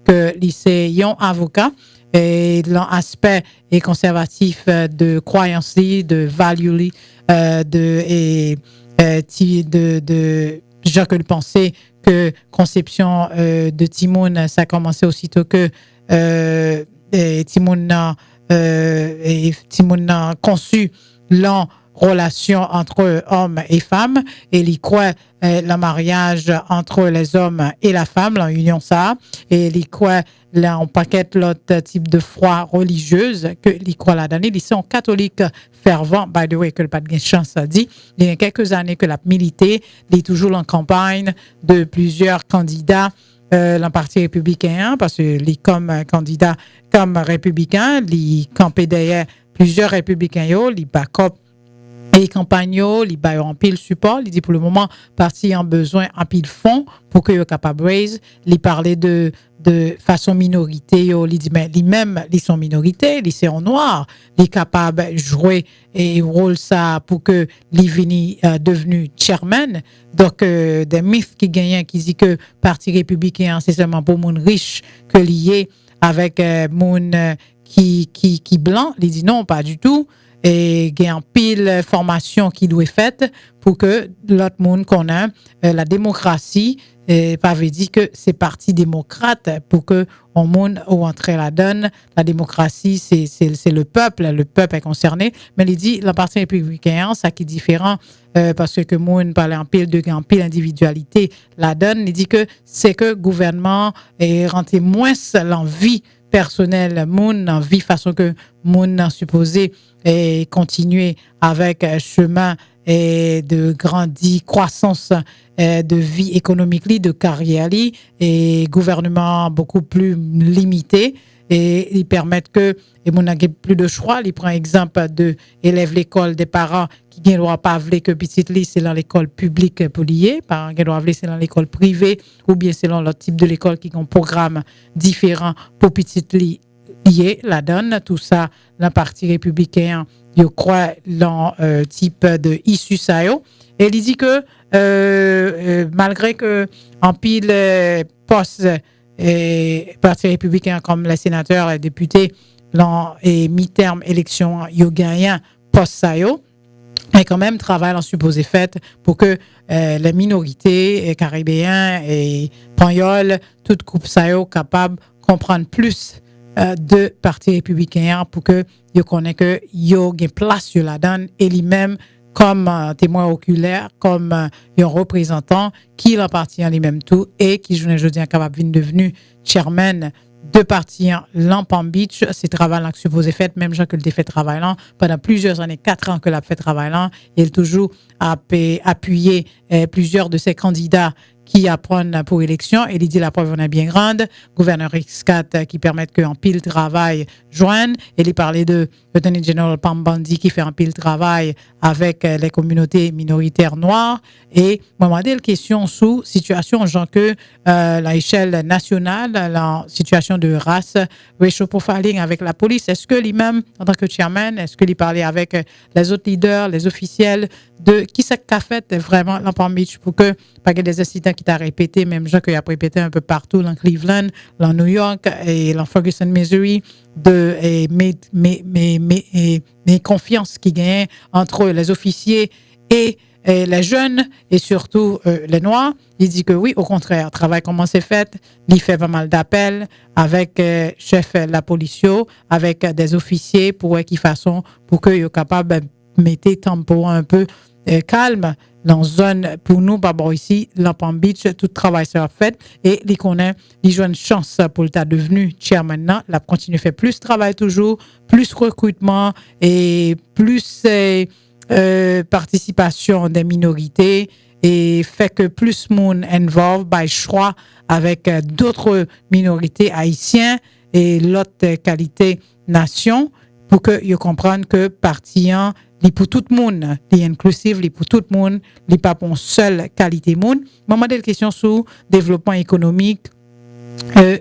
que lycée un avocat et l'aspect est conservatif de croyance de value de genre que le penser que conception de Timoun, ça a commencé aussitôt que Timoun a conçu la relation entre hommes et femmes et il croit le mariage entre les hommes et la femme, l'union ça, et il croit là on paquet l'autre type de foi religieuse que il croit là-dedans. Ils sont catholiques fervents, by the way, que le pas de chance a dit. Il y a quelques années que la milité, il est toujours en campagne de plusieurs candidats le parti républicain, parce que les comme candidat comme républicain, les campé derrière plusieurs républicains, les backup et campagne, les baillent en pile support. Il dit pour le moment, parti en besoin en pile fond pour que soient capable raise. Il parlait de façon minorité, il dit mais lui-même ils sont minorité, ils sont noirs, ils capable jouer et rôle ça pour que les devenu chairman. Donc des mythes qui gagnent qui dit que parti républicain c'est seulement pour monde riche que lié avec monde qui blanc, il dit non, pas du tout. Et il y a un pile formation qui doit être faite pour que l'autre monde connaisse la démocratie, pas veut dire que c'est parti démocrate pour que on monde ou entrer la donne. La démocratie c'est le peuple est concerné, mais il dit le parti républicain ça qui est différent parce que monde parle en pile de grand pile individualité la donne, il dit que c'est que gouvernement est rentré moins l'envie personnel moun en vie façon que moun en supposé et continuer avec chemin et de grandi croissance de vie économique de carrière et gouvernement beaucoup plus limité et ils permettent que et moun a plus de choix. Il prend exemple de élève l'école des parents qui ne doivent pas vouloir que petite li c'est dans l'école publique pour lier, parents qui doivent vouloir c'est dans l'école privée ou bien selon le type de l'école qui ont un programme différent pour petite li lié la donne tout ça la partie républicain je crois dans type de issue ça yo et il dit que malgré que en pile poste et parti républicain comme les sénateurs et députés et mi-terme élection yo gagné poste ça yo et quand même travail en supposé fait pour que les minorités caribéens et pagnols toute groupe ça yo capable comprendre plus de parti républicain pour que yo connaît que yo gen place sur la donne et lui-même comme témoin oculaire, comme un représentant qui l'appartient lui-même tout et qui je dis capable de devenu chairman de partir dans Palm Beach. C'est travail là que supposé fait, même gens que le fait travail là pendant plusieurs années, 4 ans que l'a fait travail là. Il toujours appuyé plusieurs de ses candidats qui apprennent pour élection. Et il dit la preuve en est bien grande. Gouverneur X4 qui permet qu'un pile travail joigne. Et il parlait de Lieutenant General Pam Bondi qui fait un pile travail avec les communautés minoritaires noires. Et moi, je me demande la question sous situation, genre que la échelle nationale, la situation de race, racial profiling avec la police. Est-ce que lui-même, en tant que chairman, est-ce qu'il parlait avec les autres leaders, les officiels de qui ça qu'a fait vraiment dans Palm Beach pour que pas que des incidents qui t'a répété, même gens qui a répété un peu partout dans Cleveland, dans New York et dans Ferguson, Missouri, mes confiances qui gagnent entre les officiers et les jeunes et surtout les noirs. Il dit que oui, au contraire, travail comment c'est fait, il fait pas mal d'appels avec chef la police, avec des officiers pour qu'ils façon pour qu'ils soient capables de mettre tempo un peu calme dans zone pour nous d'abord ici dans Palm Beach tout travail sera fait et il connaît il joue une chance pour le devenu chairman maintenant la continue faire plus travail toujours plus recrutement et plus participation des minorités et fait que plus monde involved by choix avec d'autres minorités haïtiennes et l'autre qualité nation pour que ils comprennent que partisans li pour tout le monde, li inclusive, li pour tout le monde, li pas pour seule qualité monde. Maman des questions sur développement économique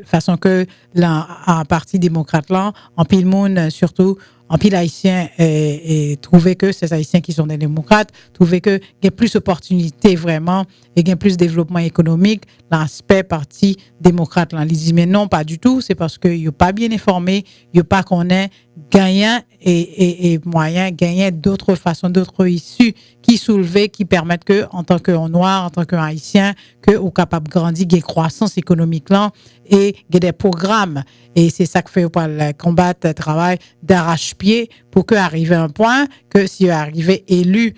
façon que là à parti démocrate là, en pile monde surtout en pile haïtien et trouver que ces haïtiens qui sont des démocrates, trouver que il y a plus d'opportunités vraiment et il y a plus de développement économique l'aspect parti démocrate là. Ils disent mais non pas du tout, c'est parce que ils pas bien informé, ils pas connaît gagnant et moyen gagnant d'autres façons d'autres issues qui soulever qui permettent que en tant que noir en tant que haïtien que au capable grandir gain croissance économique là et gain des programmes et c'est ça que fait pour le combattre travail d'arrache-pied pour que arriver à un point que si arrivé élu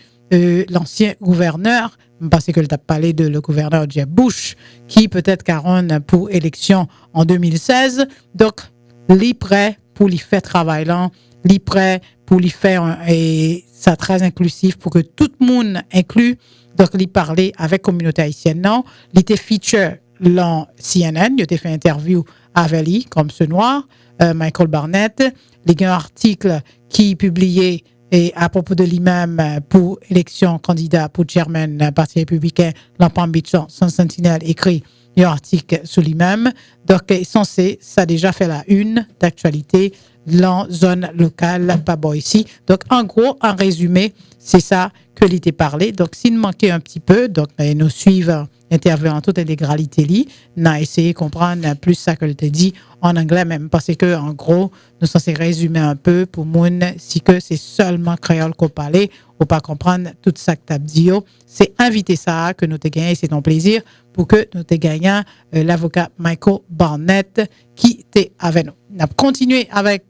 l'ancien gouverneur parce que tu as parlé de le gouverneur Jeb Bush qui peut-être 40 pour élection en 2016 donc li prêt pour lui faire travail là, li prêt pour lui faire et ça très inclusif pour que tout le monde inclus donc li parler avec communauté haïtienne non, li était feature dans CNN, il a fait interview avec lui comme ce noir Michael Barnett, il y a un article qui est publié et à propos de lui-même pour élection candidat pour chairman parti républicain dans Palm Beach son Sentinel écrit un article sur lui-même. Donc, censé, ça a déjà fait la une d'actualité dans zone locale, pas bon ici. Donc, en gros, en résumé, c'est ça que l'était parlé. Donc, s'il manquait un petit peu, donc, nous suivons l'interview en toute intégralité, nous avons essayé de comprendre plus ça que l'était dit en anglais même, parce que, en gros, nous sommes censés résumer un peu pour moun, si que c'est seulement créole qu'on parlait, ou pas comprendre tout ça que tu as dit. C'est inviter ça que nous te gagnons, c'est ton plaisir, pour que nous te gagnons l'avocat Michael Barnett qui était avec nous. On a continué avec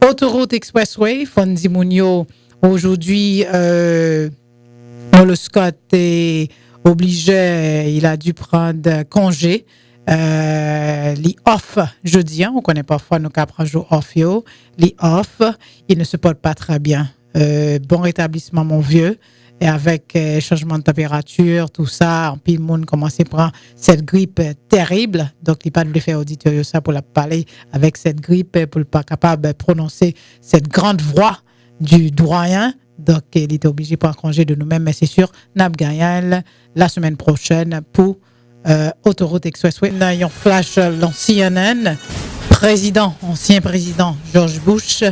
Autoroute Expressway, Fonzi Mounio. Aujourd'hui, le Scott est obligé, il a dû prendre congé. Les off jeudi, on connaît parfois nos cas prendre jour off yo, les off, il ne se porte pas très bien. Bon rétablissement mon vieux et avec changement de température tout ça en pile monde commence à prendre cette grippe terrible donc il pas de faire auditeur ça pour la parler avec cette grippe pour pas capable de prononcer cette grande voix du doyen donc il était obligé de prendre congé de nous-mêmes mais c'est sûr n'a gagné la semaine prochaine pour Autoroute Expressway. Nous avons flash l'ancien ancien président George Bush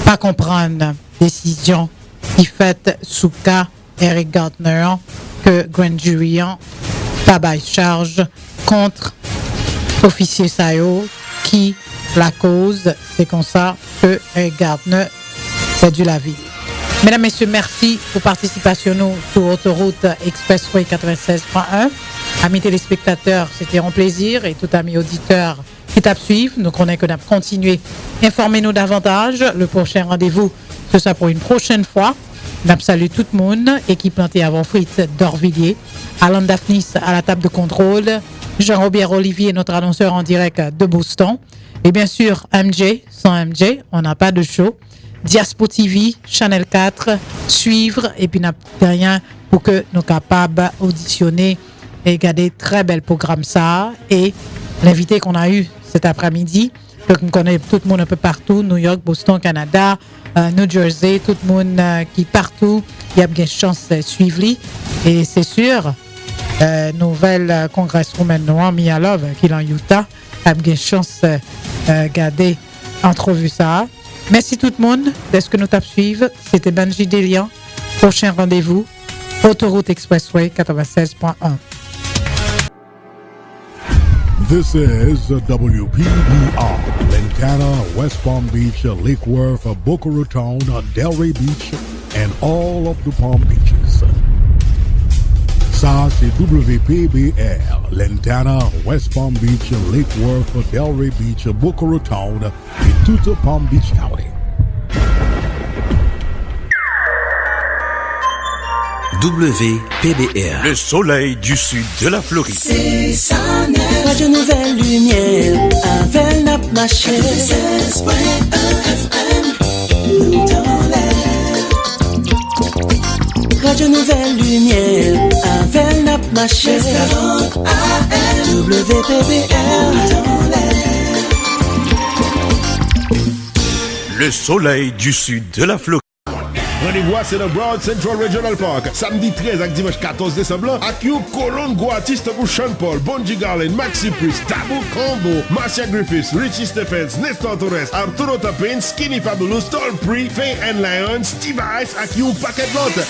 pas comprendre décision qui fait sous cas Eric Garner que grand jury pas bail charge contre officier Sayo qui la cause c'est comme ça que Eric Garner a dû la vie. Mesdames, Messieurs, merci pour participation nous sur Autoroute Expressway 96.1. Amis téléspectateurs, c'était un plaisir et tout ami auditeur qui t'a suivre. Nous connaissons que nous avons continué. Informez-nous davantage. Le prochain rendez-vous, ce sera pour une prochaine fois. Nous saluons tout le monde. Équipe plantée avant frites d'Orvilliers. Alan Daphnis à la table de contrôle. Jean-Robert Olivier, notre annonceur en direct de Boston. Et bien sûr, MJ, sans MJ, on n'a pas de show. Diaspo TV, Channel 4, suivre, et puis n'a rien pour que nous capables d'auditionner et regarder très bel programme ça. Et l'invité qu'on a eu cet après-midi, donc on connaît tout le monde un peu partout, New York, Boston, Canada, New Jersey, tout le monde qui partout, il y a bien chance de suivre. Et c'est sûr, nouvelle congresswoman noire, Mia Love, qui est en Utah, a bien chance de garder entrevue ça. Merci tout le monde d'être que nous t'as suivre. C'était Benji Delian. Prochain rendez-vous, Autoroute Expressway 96.1. This is WPBR, Lantana, West Palm Beach, Lake Worth, Boca Raton, Delray Beach, and all of the Palm Beaches. Ça, c'est WPBR, Lantana, West Palm Beach, Lake Worth, Delray Beach, Boca Raton, et toute Palm Beach County. WPBR. Le soleil du sud de la Floride. C'est ça, Radio Nouvelle Lumière, avec la marché. 96.1 FM, nous dans l'air. Radio Nouvelle Lumière, avec la marché. 40 AM, WPBR, nous dans l'air. Le soleil du sud de la Floride. Rendez-vous c'est dans Broad Central Regional Park, samedi 13 et dimanche 14 décembre, avec une colonne gros artiste pour Sean Paul, Bonji Garlin, Maxi Priest, Taboo Combo, Marcia Griffiths, Richie Stephens, Nestor Torres, Arturo Tapin, Skinny Fabulous, Tall Pre, Faye and Lion, Steve Ice, avec un paquet de l'autre.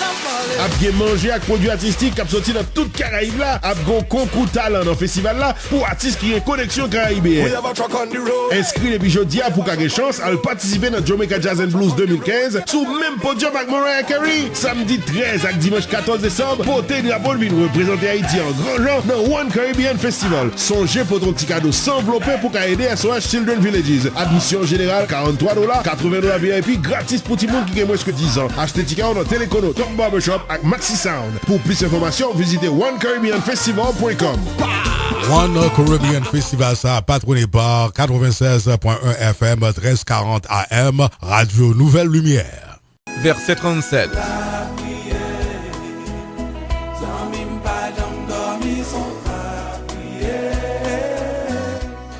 Après manger avec produits artistiques qui sorti dans toute Caraïbe là, après un concours talent dans le festival là, pour artistes qui ont une connexion caribéenne. Inscrit les bijoutiers pour qu'il y ait chance à participer dans Jamaica Jazz and Blues 2015, sous même podium avec Mariah Carey. Samedi 13 et dimanche 14 décembre, porter drapeau vient représenter Haïti en grand genre dans One Caribbean Festival. Songez pour ton petit cadeau sans enveloppé pour aider SOS Children Villages. Admission générale $43, $80 VIP gratis pour tout le monde qui a moins que 10 ans. Achetez ticket dans Télécono, Top Barbershop avec Maxi Sound. Pour plus d'informations, visitez onecaribbeanfestival.com. One Caribbean Festival, ça patronné par 96.1 FM, 1340 AM, Radio Nouvelle Lumière. Verset 37.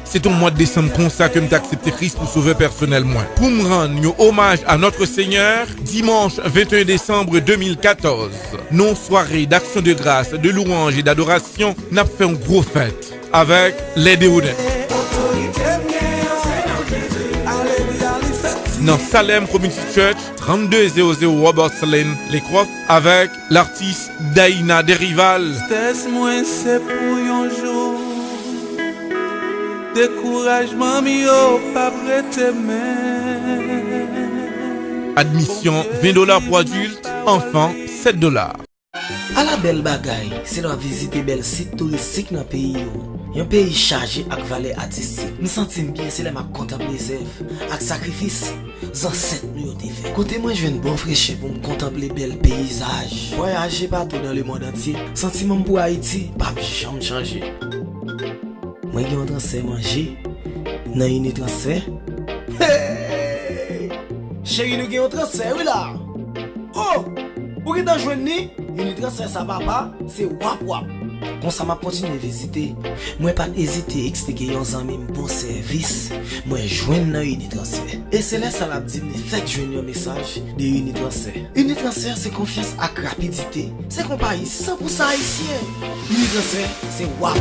C'est au mois de décembre comme ça que j'ai accepté Christ pour sauver personnellement. Pour me rendre un hommage à notre Seigneur, dimanche 21 décembre 2014, nos soirées d'action de grâce, de louange et d'adoration, n'a fait une grosse fête avec les Déoudins. Dans Salem Community Church, 3200 Roberts Lane, les Crofts, avec l'artiste Daina Derival. Moi, c'est pour un jour. Découragement, mio, pas prêter main. Admission $20 pour adultes, enfants $7. À la belle bagaille, c'est la visiter bel site touristique dans le pays. Un pays chargé avec valeur artistique. Nous sentons bien, c'est là ma contempler avec sacrifice. Ancêtres nous ont fait. Côté moi, je viens de bon fraîcheur pour me contempler bel paysage. Voyager partout dans le monde entier. Sentiment pour Haïti, pas jamais changer. Moi, j'ai un transfert manger. Dans une transfert. Hey! Chérie, nous avons un transfert, oui là. Oh! Pour que tu joignes, une transfert ça papa, c'est wap wap. Quand ça m'a continué à visiter, moi pas hésiter à expliquer aux amis mon bon service. Moi joindre dans Unitransfert. Et c'est là ça l'a dit faites joindre un message de Unitransfert. Unitransfert c'est confiance avec rapidité. C'est compagnie 100% haïtien. Unitransfert c'est wap.